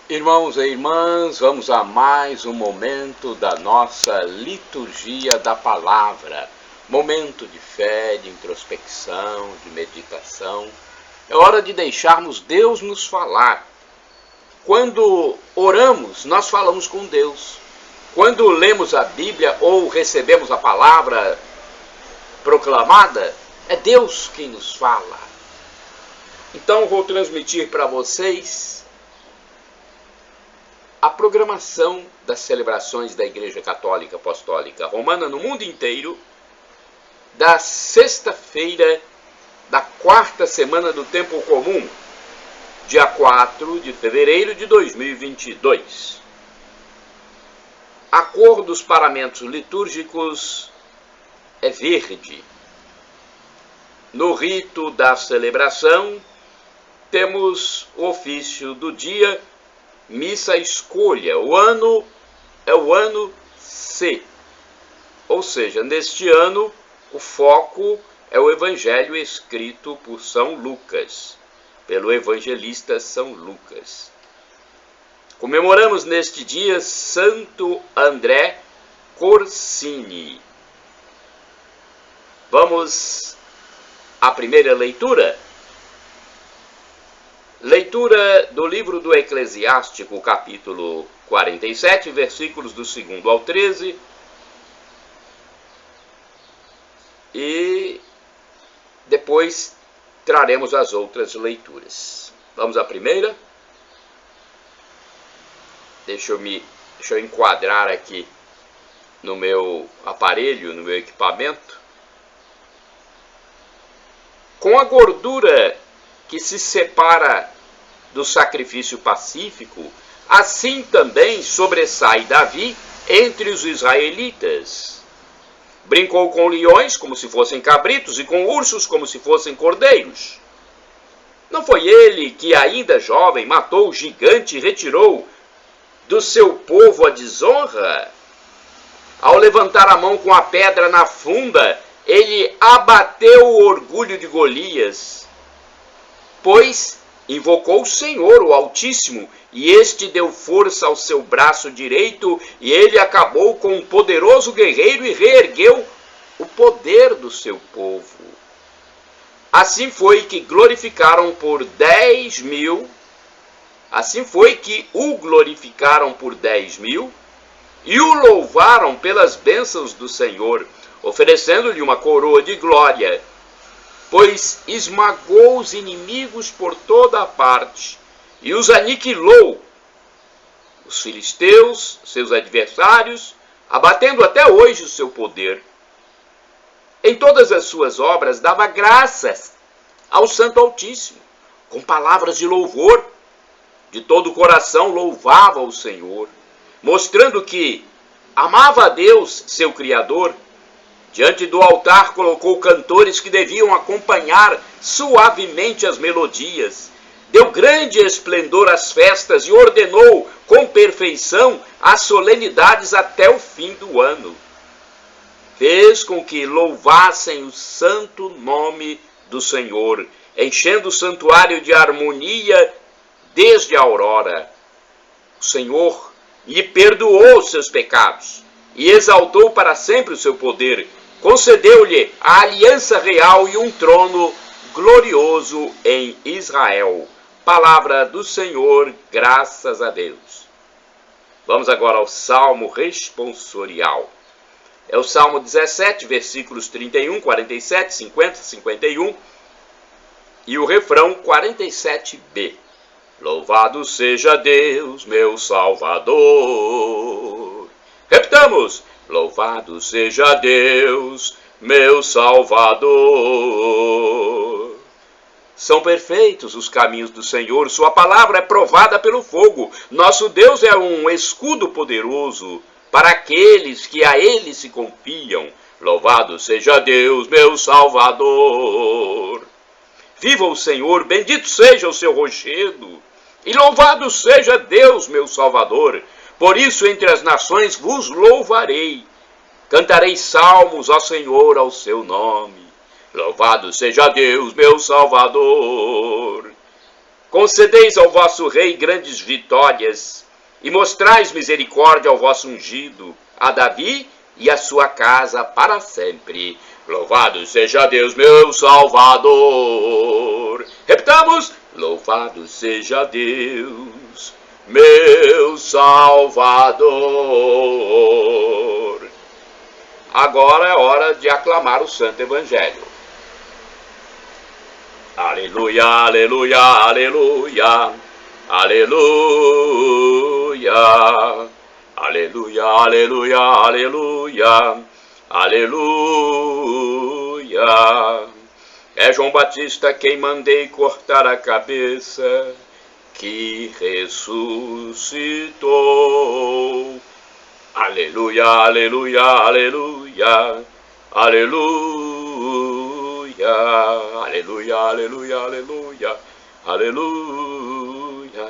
Irmãos e irmãs, vamos a mais um momento da nossa liturgia da palavra. Momento de fé, de introspecção, de meditação. É hora de deixarmos Deus nos falar. Quando oramos, nós falamos com Deus. Quando lemos a Bíblia ou recebemos a palavra proclamada, é Deus quem nos fala. Então vou transmitir para vocês a programação das celebrações da Igreja Católica Apostólica Romana no mundo inteiro, da sexta-feira da quarta semana do Tempo Comum, dia 4 de fevereiro de 2022. A cor dos paramentos litúrgicos é verde. No rito da celebração, temos o ofício do dia, missa escolha. O ano é o ano C. Ou seja, neste ano, o foco é o evangelho escrito por São Lucas, pelo evangelista São Lucas. Comemoramos neste dia Santo André Corsini. Vamos à primeira leitura? Leitura do livro do Eclesiástico, capítulo 47, versículos do 2º ao 13. E depois traremos as outras leituras. Vamos à primeira? Deixa eu enquadrar aqui no meu aparelho, no meu equipamento. Com a gordura que se separa do sacrifício pacífico, assim também sobressai Davi entre os israelitas. Brincou com leões como se fossem cabritos e com ursos como se fossem cordeiros. Não foi ele que, ainda jovem, matou o gigante e retirou do seu povo a desonra? Ao levantar a mão com a pedra na funda, ele abateu o orgulho de Golias, pois invocou o Senhor, o Altíssimo, e este deu força ao seu braço direito, e ele acabou com um poderoso guerreiro e reergueu o poder do seu povo. Assim foi que glorificaram por 10.000, assim foi que o glorificaram por 10.000, e o louvaram pelas bênçãos do Senhor, oferecendo-lhe uma coroa de glória, pois esmagou os inimigos por toda a parte e os aniquilou, os filisteus, seus adversários, abatendo até hoje o seu poder. Em todas as suas obras dava graças ao Santo Altíssimo, com palavras de louvor, de todo o coração louvava o Senhor, mostrando que amava a Deus, seu Criador. Diante do altar colocou cantores que deviam acompanhar suavemente as melodias. Deu grande esplendor às festas e ordenou com perfeição as solenidades até o fim do ano. Fez com que louvassem o santo nome do Senhor, enchendo o santuário de harmonia desde a aurora. O Senhor lhe perdoou os seus pecados e exaltou para sempre o seu poder. Concedeu-lhe a aliança real e um trono glorioso em Israel. Palavra do Senhor, graças a Deus. Vamos agora ao Salmo responsorial. É o Salmo 17, versículos 31, 47, 50, 51 e o refrão 47b. Louvado seja Deus, meu Salvador. Repitamos. Louvado seja Deus, meu Salvador. São perfeitos os caminhos do Senhor, sua palavra é provada pelo fogo. Nosso Deus é um escudo poderoso para aqueles que a ele se confiam. Louvado seja Deus, meu Salvador. Viva o Senhor, bendito seja o seu rochedo, e louvado seja Deus, meu Salvador. Por isso, entre as nações vos louvarei. Cantarei salmos, ó Senhor, ao seu nome. Louvado seja Deus, meu Salvador. Concedeis ao vosso rei grandes vitórias, e mostrais misericórdia ao vosso ungido, a Davi e a sua casa para sempre. Louvado seja Deus, meu Salvador. Repitamos: louvado seja Deus, meu Salvador. Agora é hora de aclamar o Santo Evangelho. Aleluia, aleluia, aleluia, aleluia, aleluia, aleluia, aleluia, aleluia. É João Batista quem mandei cortar a cabeça, que ressuscitou. Aleluia, aleluia, aleluia, aleluia. Aleluia, aleluia, aleluia, aleluia.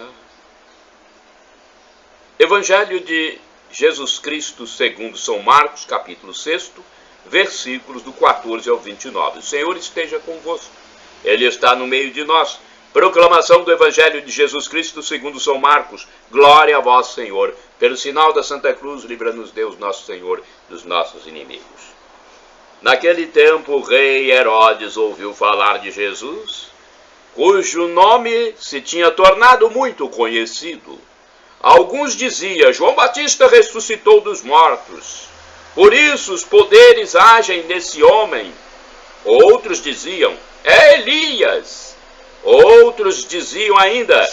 Evangelho de Jesus Cristo segundo São Marcos, capítulo 6, versículos do 14 ao 29. O Senhor esteja convosco. Ele está no meio de nós. Proclamação do Evangelho de Jesus Cristo segundo São Marcos. Glória a vós, Senhor. Pelo sinal da Santa Cruz, livra-nos Deus, nosso Senhor, dos nossos inimigos. Naquele tempo, o rei Herodes ouviu falar de Jesus, cujo nome se tinha tornado muito conhecido. Alguns diziam: João Batista ressuscitou dos mortos, por isso os poderes agem nesse homem. Outros diziam: é Elias. Outros diziam ainda: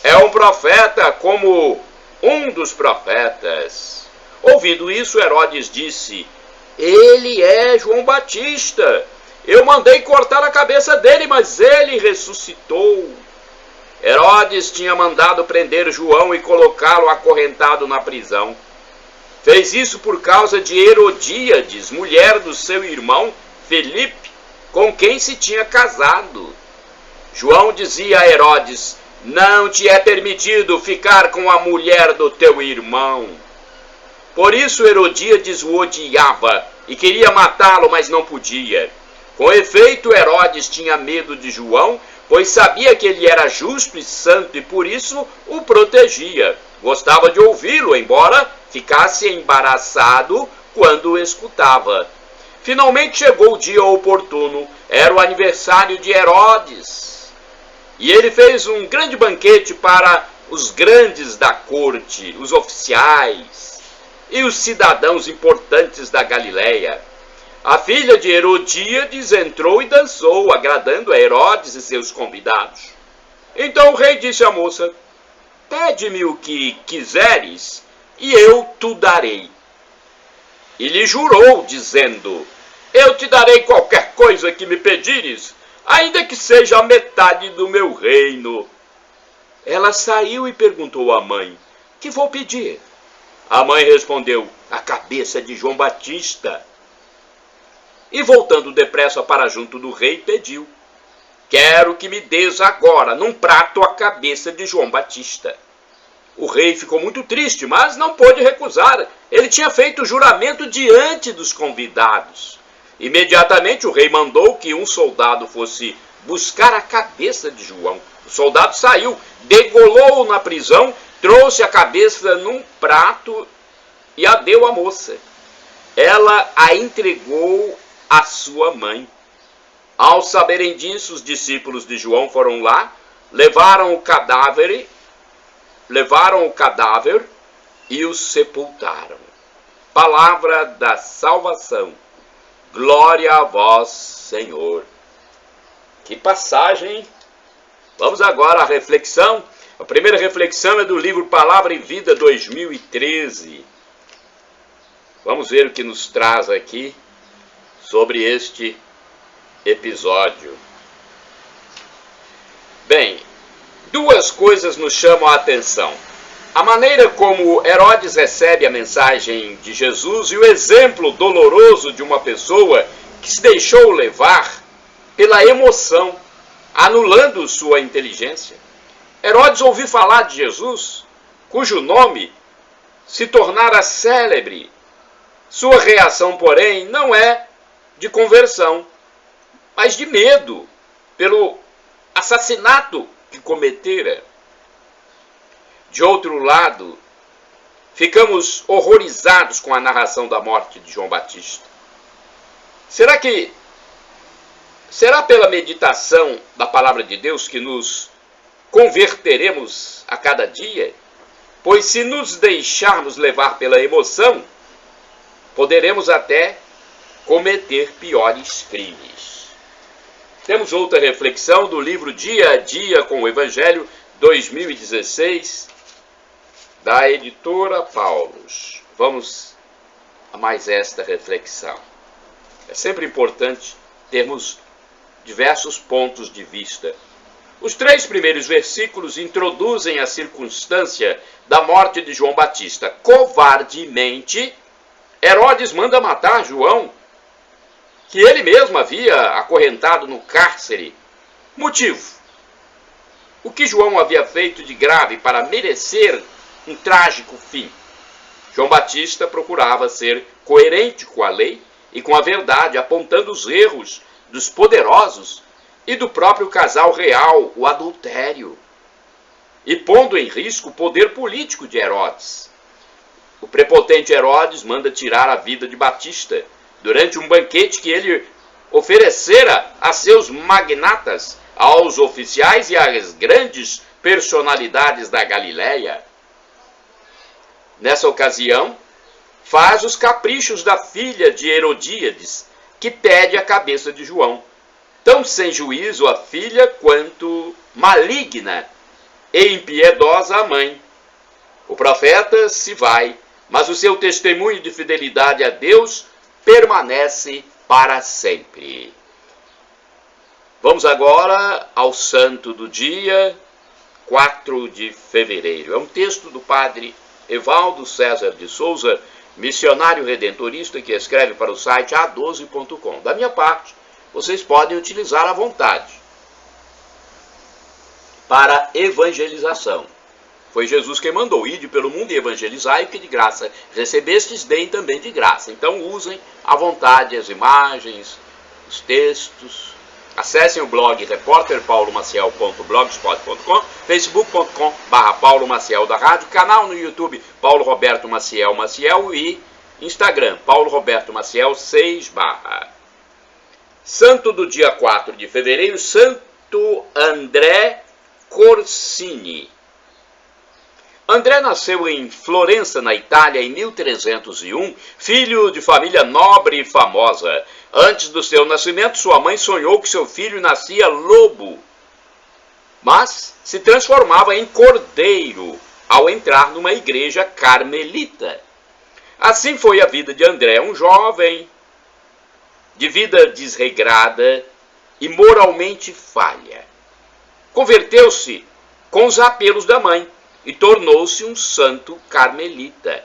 é um profeta como um dos profetas. Ouvindo isso, Herodes disse: ele é João Batista. Eu mandei cortar a cabeça dele, mas ele ressuscitou. Herodes tinha mandado prender João e colocá-lo acorrentado na prisão. Fez isso por causa de Herodíades, mulher do seu irmão Felipe, com quem se tinha casado. João dizia a Herodes: não te é permitido ficar com a mulher do teu irmão. Por isso Herodíades o odiava e queria matá-lo, mas não podia. Com efeito, Herodes tinha medo de João, pois sabia que ele era justo e santo e por isso o protegia. Gostava de ouvi-lo, embora ficasse embaraçado quando o escutava. Finalmente chegou o dia oportuno. Era o aniversário de Herodes. E ele fez um grande banquete para os grandes da corte, os oficiais e os cidadãos importantes da Galileia. A filha de Herodíades entrou e dançou, agradando a Herodes e seus convidados. Então o rei disse à moça: pede-me o que quiseres, e eu te darei. E lhe jurou, dizendo: eu te darei qualquer coisa que me pedires, ainda que seja a metade do meu reino. Ela saiu e perguntou à mãe: que vou pedir? A mãe respondeu: a cabeça de João Batista. E voltando depressa para junto do rei, pediu: quero que me des agora, num prato, a cabeça de João Batista. O rei ficou muito triste, mas não pôde recusar. Ele tinha feito o juramento diante dos convidados. Imediatamente o rei mandou que um soldado fosse buscar a cabeça de João. O soldado saiu, degolou-o na prisão, trouxe a cabeça num prato e a deu à moça. Ela a entregou à sua mãe. Ao saberem disso, os discípulos de João foram lá, levaram o cadáver e o sepultaram. Palavra da salvação. Glória a vós, Senhor. Que passagem, hein? Vamos agora à reflexão. A primeira reflexão é do livro Palavra e Vida 2013. Vamos ver o que nos traz aqui sobre este episódio. Bem, duas coisas nos chamam a atenção. A maneira como Herodes recebe a mensagem de Jesus e o exemplo doloroso de uma pessoa que se deixou levar pela emoção, anulando sua inteligência. Herodes ouviu falar de Jesus, cujo nome se tornara célebre. Sua reação, porém, não é de conversão, mas de medo pelo assassinato que cometera. De outro lado, ficamos horrorizados com a narração da morte de João Batista. Será pela meditação da palavra de Deus que nos converteremos a cada dia? Pois se nos deixarmos levar pela emoção, poderemos até cometer piores crimes. Temos outra reflexão do livro Dia a Dia com o Evangelho 2016, da editora Paulus. Vamos a mais esta reflexão. É sempre importante termos diversos pontos de vista. Os 3 primeiros versículos introduzem a circunstância da morte de João Batista. Covardemente, Herodes manda matar João, que ele mesmo havia acorrentado no cárcere. Motivo: o que João havia feito de grave para merecer um trágico fim? João Batista procurava ser coerente com a lei e com a verdade, apontando os erros dos poderosos e do próprio casal real, o adultério, e pondo em risco o poder político de Herodes. O prepotente Herodes manda tirar a vida de Batista durante um banquete que ele oferecera a seus magnatas, aos oficiais e às grandes personalidades da Galileia. Nessa ocasião, faz os caprichos da filha de Herodíades, que pede a cabeça de João. Tão sem juízo a filha quanto maligna e impiedosa a mãe. O profeta se vai, mas o seu testemunho de fidelidade a Deus permanece para sempre. Vamos agora ao santo do dia, 4 de fevereiro. É um texto do padre Evaldo César de Souza, missionário redentorista, que escreve para o site a12.com. Da minha parte, vocês podem utilizar à vontade para evangelização. Foi Jesus quem mandou: ide pelo mundo e evangelizai, o que de graça recebestes, deem também de graça. Então usem à vontade as imagens, os textos. Acessem o blog repórterpaulomaciel.blogspot.com, facebook.com/Paulo Maciel da Rádio, canal no YouTube Paulo Roberto Maciel Maciel e Instagram Paulo Roberto Maciel 6/. Santo do dia 4 de fevereiro, Santo André Corsini. André nasceu em Florença, na Itália, em 1301, filho de família nobre e famosa. Antes do seu nascimento, sua mãe sonhou que seu filho nascia lobo, mas se transformava em cordeiro ao entrar numa igreja carmelita. Assim foi a vida de André, um jovem de vida desregrada e moralmente falha. Converteu-se com os apelos da mãe e tornou-se um santo carmelita.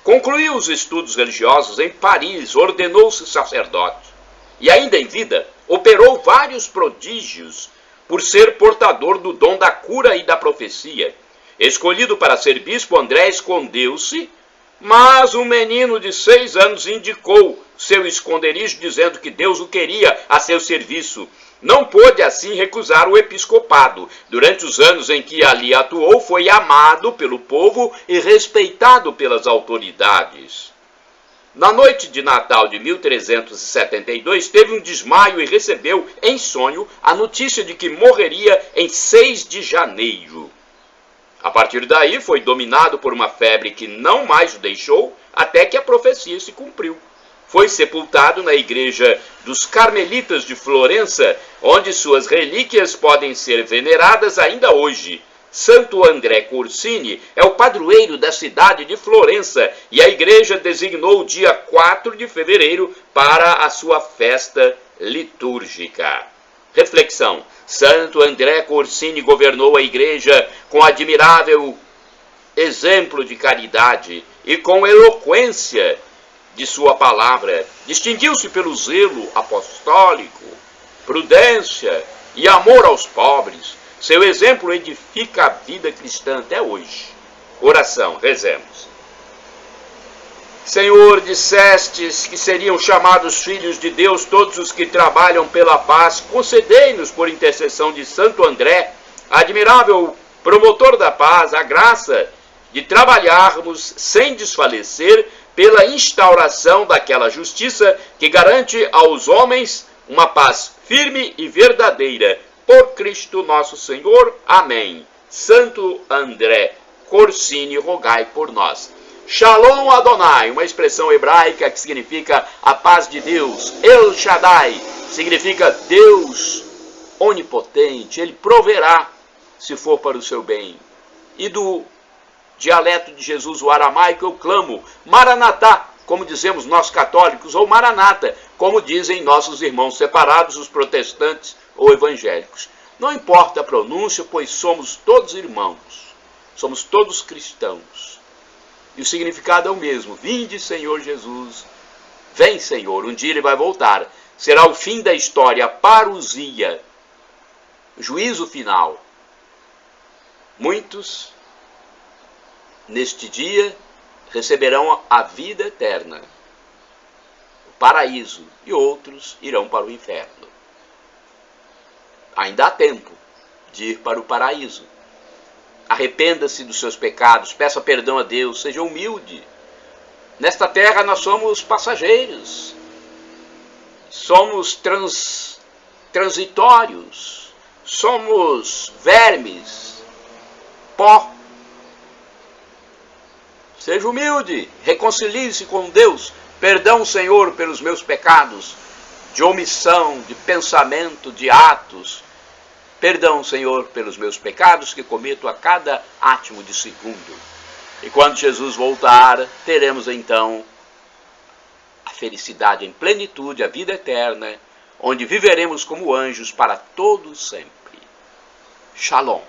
Concluiu os estudos religiosos em Paris, ordenou-se sacerdote e, ainda em vida, operou vários prodígios por ser portador do dom da cura e da profecia. Escolhido para ser bispo, André escondeu-se, mas um menino de 6 anos indicou seu esconderijo, dizendo que Deus o queria a seu serviço. Não pôde assim recusar o episcopado. Durante os anos em que ali atuou, foi amado pelo povo e respeitado pelas autoridades. Na noite de Natal de 1372, teve um desmaio e recebeu em sonho a notícia de que morreria em 6 de janeiro. A partir daí, foi dominado por uma febre que não mais o deixou, até que a profecia se cumpriu. Foi sepultado na igreja dos Carmelitas de Florença, onde suas relíquias podem ser veneradas ainda hoje. Santo André Corsini é o padroeiro da cidade de Florença e a igreja designou o dia 4 de fevereiro para a sua festa litúrgica. Reflexão: Santo André Corsini governou a igreja com admirável exemplo de caridade e com eloquência de sua palavra. Distinguiu-se pelo zelo apostólico, prudência e amor aos pobres. Seu exemplo edifica a vida cristã até hoje. Oração, rezemos. Senhor, dissestes que seriam chamados filhos de Deus todos os que trabalham pela paz. Concedei-nos, por intercessão de Santo André, admirável promotor da paz, a graça de trabalharmos sem desfalecer pela instauração daquela justiça que garante aos homens uma paz firme e verdadeira. Por Cristo nosso Senhor. Amém. Santo André Corsini, rogai por nós. Shalom Adonai, uma expressão hebraica que significa a paz de Deus. El Shaddai significa Deus onipotente. Ele proverá se for para o seu bem. E do dialeto de Jesus, o aramaico, eu clamo Maranatá, como dizemos nós católicos, ou Maranata, como dizem nossos irmãos separados, os protestantes ou evangélicos. Não importa a pronúncia, pois somos todos irmãos, somos todos cristãos. E o significado é o mesmo. Vinde, Senhor Jesus. Vem, Senhor. Um dia ele vai voltar. Será o fim da história, a parousia, o juízo final. Muitos, neste dia, receberão a vida eterna, o paraíso, e outros irão para o inferno. Ainda há tempo de ir para o paraíso. Arrependa-se dos seus pecados, peça perdão a Deus, seja humilde. Nesta terra nós somos passageiros, somos transitórios, somos vermes, pó. Seja humilde, reconcilie-se com Deus. Perdão, Senhor, pelos meus pecados, de omissão, de pensamento, de atos. Perdão, Senhor, pelos meus pecados que cometo a cada átimo de segundo. E quando Jesus voltar, teremos então a felicidade em plenitude, a vida eterna, onde viveremos como anjos para todo sempre. Shalom.